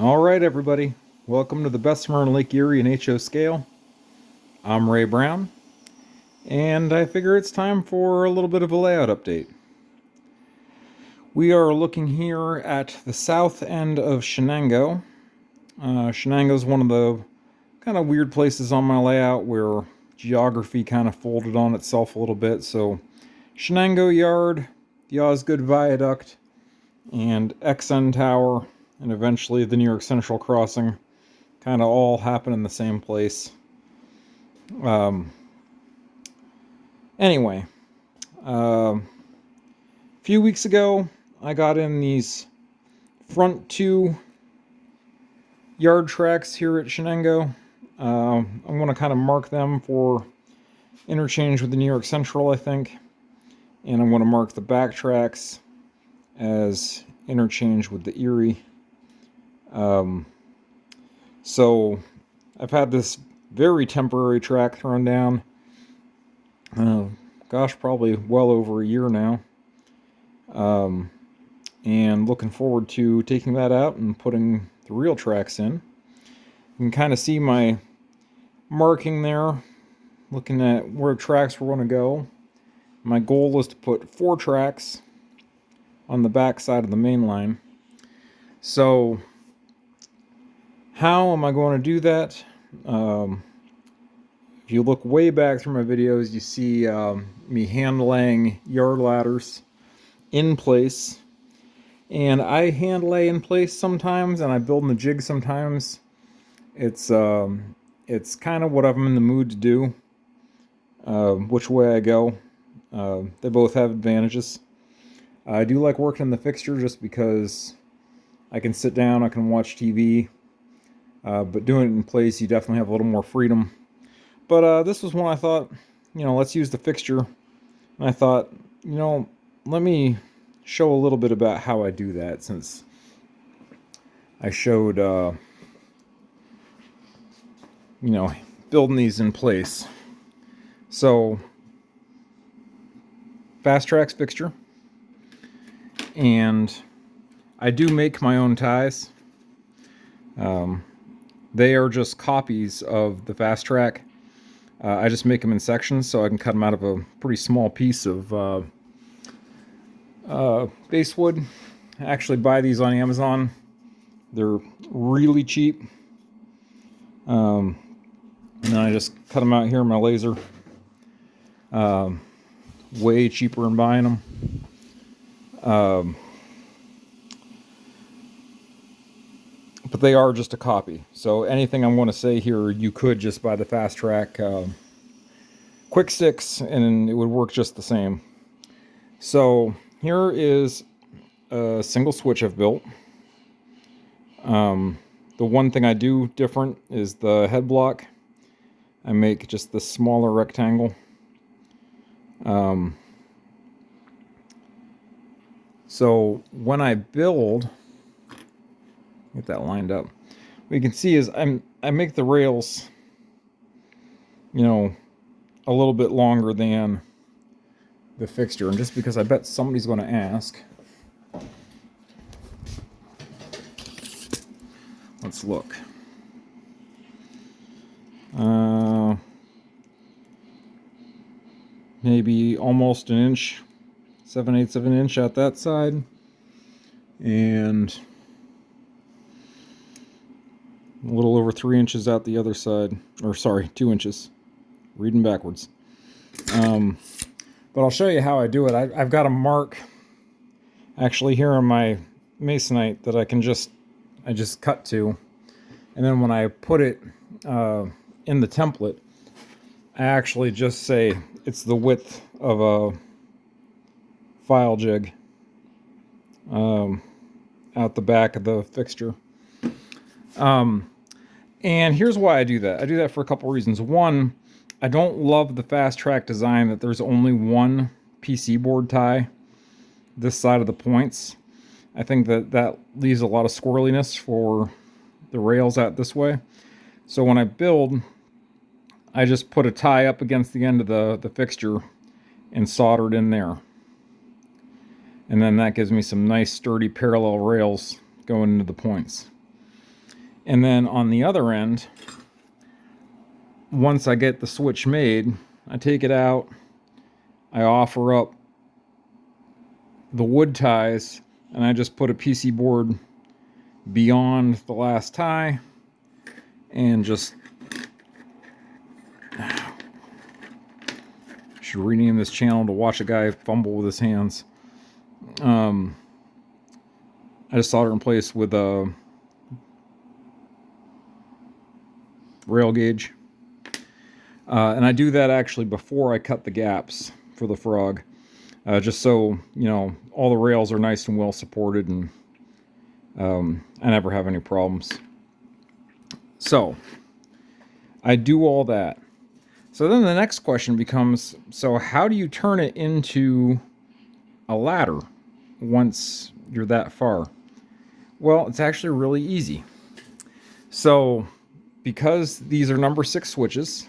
Alright everybody, welcome to the Bessemer and Lake Erie and HO scale. I'm Ray Brown, and I figure it's time for a little bit of a layout update. We are looking here at the south end of Shenango. Shenango is one of the kind of weird places on my layout where geography kind of folded on itself a little bit. So Shenango Yard, the Osgood Viaduct, and XN Tower, and eventually the New York Central Crossing kind of all happen in the same place. Anyway, a few weeks ago, I got in these front two yard tracks here at Shenango. I'm going to kind of mark them for interchange with the New York Central, I think. And I'm going to mark the back tracks as interchange with the Erie. So I've had this very temporary track thrown down. Gosh, probably well over a year now. And looking forward to taking that out and putting the real tracks in. You can kind of see my marking there, looking at where tracks we're going to go. My goal is to put 4 tracks on the back side of the main line. So how am I going to do that? If you look way back through my videos, you see me hand laying yard ladders in place. And I hand lay in place sometimes, and I build in the jig sometimes. It's kind of what I'm in the mood to do. Which way I go. They both have advantages. I do like working in the fixture just because I can sit down, I can watch TV. But doing it in place, you definitely have a little more freedom. But this was one I thought, let's use the fixture. And I thought, let me show a little bit about how I do that, since I showed, building these in place. So, Fast Tracks fixture. And I do make my own ties. They are just copies of the Fast Track. I just make them in sections so I can cut them out of a pretty small piece of basswood. I actually buy these on Amazon. They're really cheap. And then I just cut them out here in my laser. Way cheaper than buying them. But they are just a copy. So anything I'm going to say here, you could just buy the Fast Track quick sticks and it would work just the same. So here is a single switch I've built. The one thing I do different is the head block. I make just the smaller rectangle. So when I build, get that lined up, what you can see is I make the rails, a little bit longer than the fixture, and just because I bet somebody's going to ask, let's look. Maybe almost an inch, 7/8 of an inch out that side, and a little over 3 inches out the other side, or sorry, 2 inches. Reading backwards. But I'll show you how I do it. I've got a mark actually here on my masonite that I just cut to, and then when I put it in the template, I actually just say it's the width of a file jig out the back of the fixture. And here's why I do that. I do that for a couple reasons. One, I don't love the Fast Track design that there's only one PC board tie this side of the points. I think that leaves a lot of squirreliness for the rails out this way. So when I build, I just put a tie up against the end of the fixture and solder it in there. And then that gives me some nice sturdy parallel rails going into the points. And then on the other end, once I get the switch made, I take it out, I offer up the wood ties, and I just put a PC board beyond the last tie and just should rename this channel to watch a guy fumble with his hands. I just solder in place with a rail gauge, and I do that actually before I cut the gaps for the frog, just so you know all the rails are nice and well supported, and I never have any problems. So I do all that. So then the next question becomes, so how do you turn it into a ladder once you're that far? Well, it's actually really easy. So because these are number 6 switches,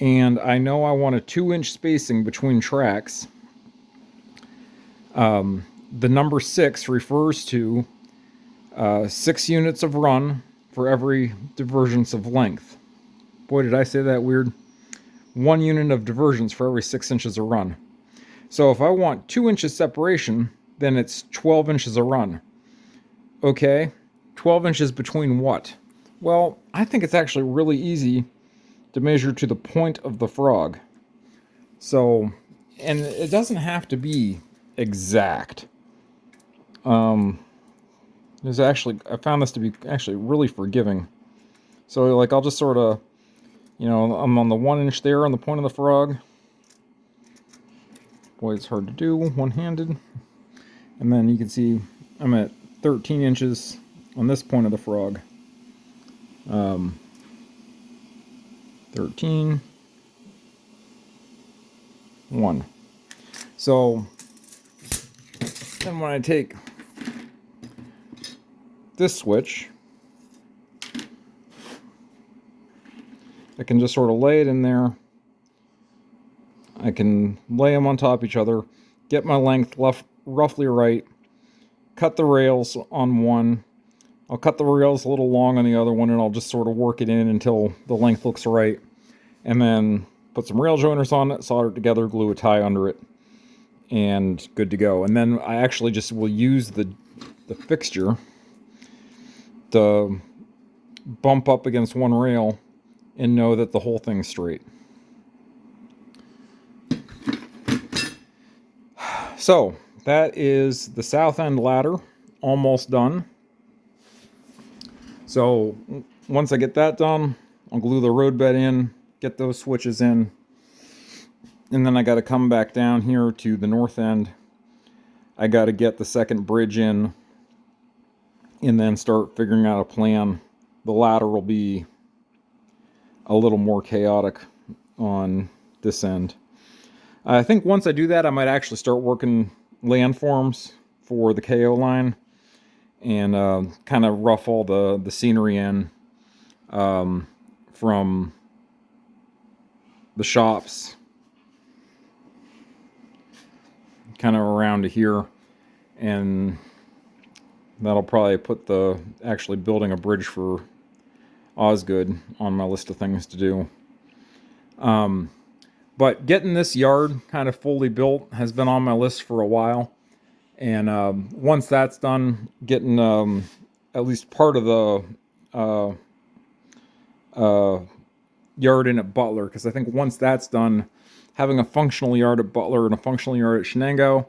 and I know I want a 2-inch spacing between tracks, the number 6 refers to 6 units of run for every divergence of length. Boy, did I say that weird. 1 unit of divergence for every 6 inches of run. So if I want 2 inches separation, then it's 12 inches of run. Okay, 12 inches between what? Well, I think it's actually really easy to measure to the point of the frog. So, and it doesn't have to be exact. There's actually, I found this to be actually really forgiving. So like I'll just sort of, you know, I'm on the 1 inch there on the point of the frog. Boy, it's hard to do one-handed. And then you can see I'm at 13 inches on this point of the frog. 13, 1. So then when I take this switch, I can just sort of lay it in there. I can lay them on top of each other, get my length roughly right, cut the rails on one. I'll cut the rails a little long on the other one, and I'll just sort of work it in until the length looks right. And then put some rail joiners on it, solder it together, glue a tie under it, and good to go. And then I actually just will use the fixture to bump up against one rail and know that the whole thing's straight. So that is the south end ladder, almost done. So once I get that done, I'll glue the road bed in, get those switches in, and then I got to come back down here to the north end. I got to get the second bridge in, and then start figuring out a plan. The ladder will be a little more chaotic on this end. I think once I do that, I might actually start working landforms for the KO line and kind of rough all the scenery in from the shops kind of around to here, and that'll probably put the actually building a bridge for Osgood on my list of things to do. But getting this yard kind of fully built has been on my list for a while. And once that's done, getting at least part of the yard in at Butler, because I think once that's done, having a functional yard at Butler and a functional yard at Shenango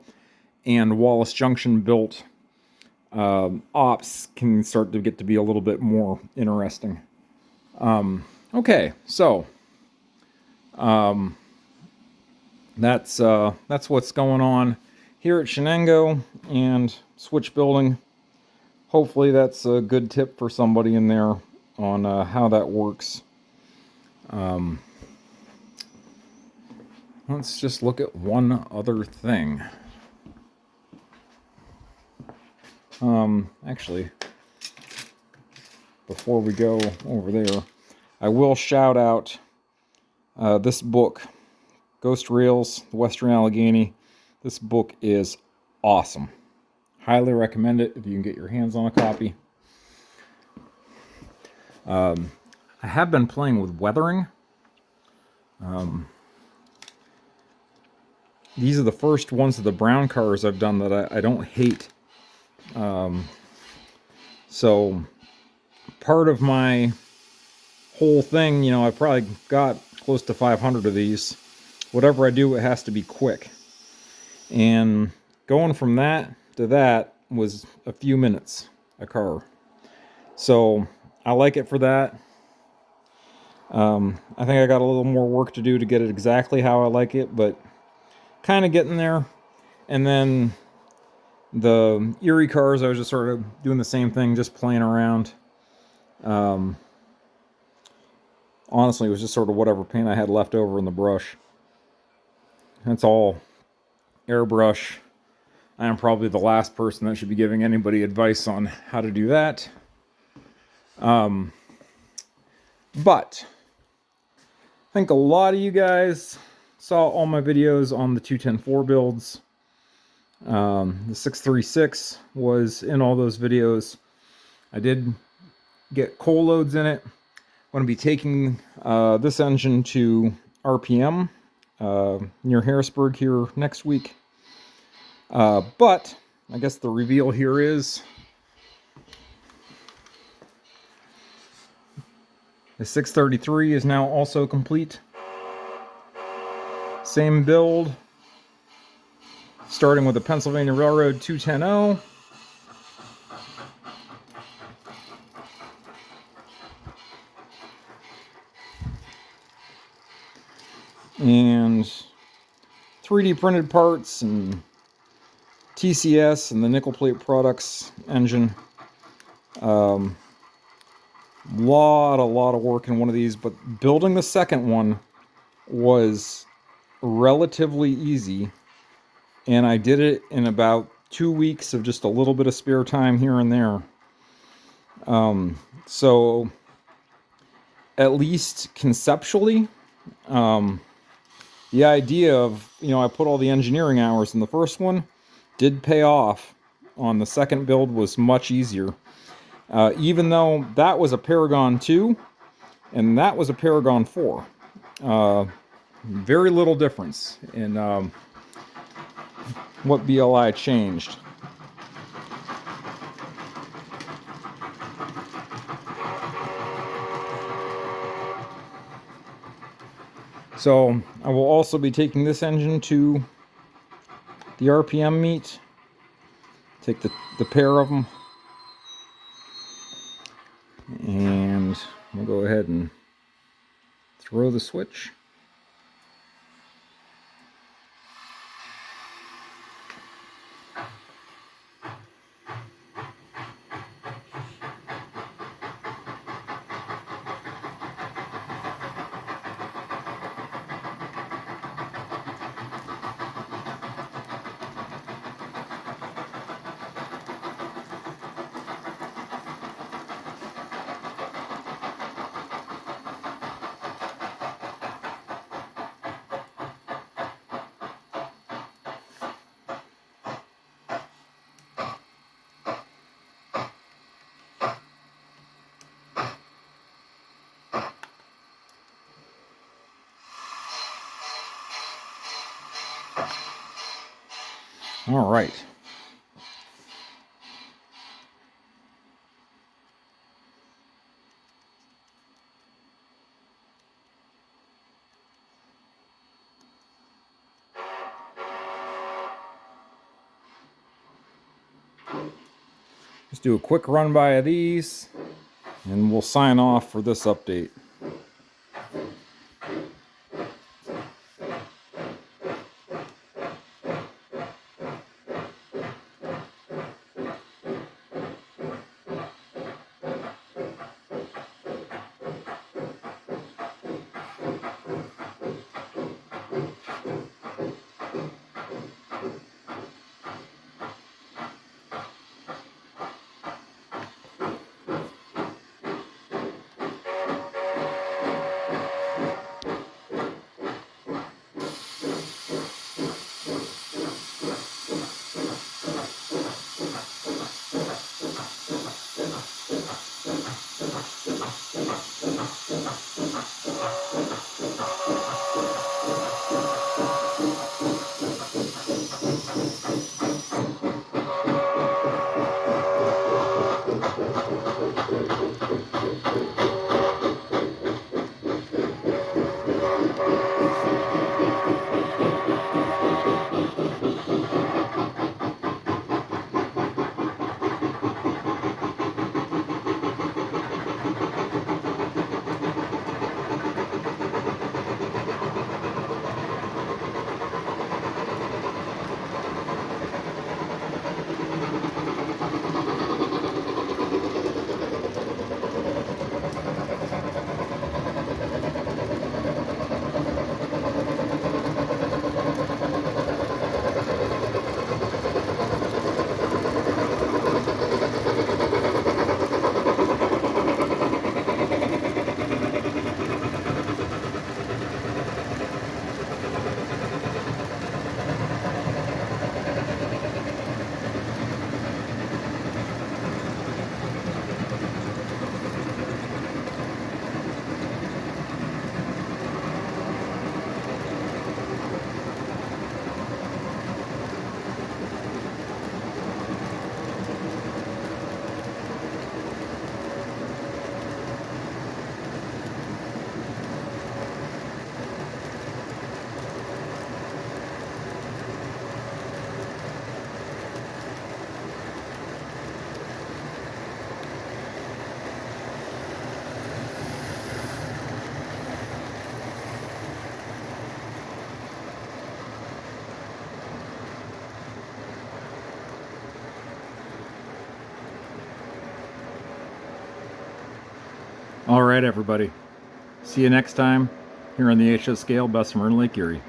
and Wallace Junction built ops can start to get to be a little bit more interesting. Okay, so that's what's going on here at Shenango and switch building. Hopefully that's a good tip for somebody in there on how that works. Let's just look at one other thing. Actually, before we go over there, I will shout out this book, Ghost Rails, the Western Allegheny. This book is awesome. Highly recommend it if you can get your hands on a copy. I have been playing with weathering. These are the first ones of the brown cars I've done that I don't hate. So part of my whole thing, you know, I probably got close to 500 of these. Whatever I do, it has to be quick. And going from that to that was a few minutes a car. So I like it for that. I think I got a little more work to do to get it exactly how I like it, but kind of getting there. And then the Erie cars, I was just sort of doing the same thing, just playing around. Honestly, it was just sort of whatever paint I had left over in the brush. That's all airbrush. I am probably the last person that should be giving anybody advice on how to do that. But I think a lot of you guys saw all my videos on the 2104 builds. The 636 was in all those videos. I did get coal loads in it. I'm going to be taking this engine to RPM near Harrisburg here next week. But I guess the reveal here is the 633 is now also complete. Same build, starting with the Pennsylvania Railroad 210. And 3D printed parts and TCS and the nickel plate products engine. Lot of work in one of these, but building the second one was relatively easy, and I did it in about 2 weeks of just a little bit of spare time here and there. So at least conceptually, the idea of, you know, I put all the engineering hours in the first one did pay off. On the second build was much easier. Even though that was a Paragon 2 and that was a Paragon 4. Very little difference in what BLI changed. So I will also be taking this engine to the RPM meet. Take the pair of them. And we'll go ahead and throw the switch. All right. Let's do a quick run by of these, and we'll sign off for this update. All right, everybody. See you next time here on the HO Scale, Bessemer and Lake Erie.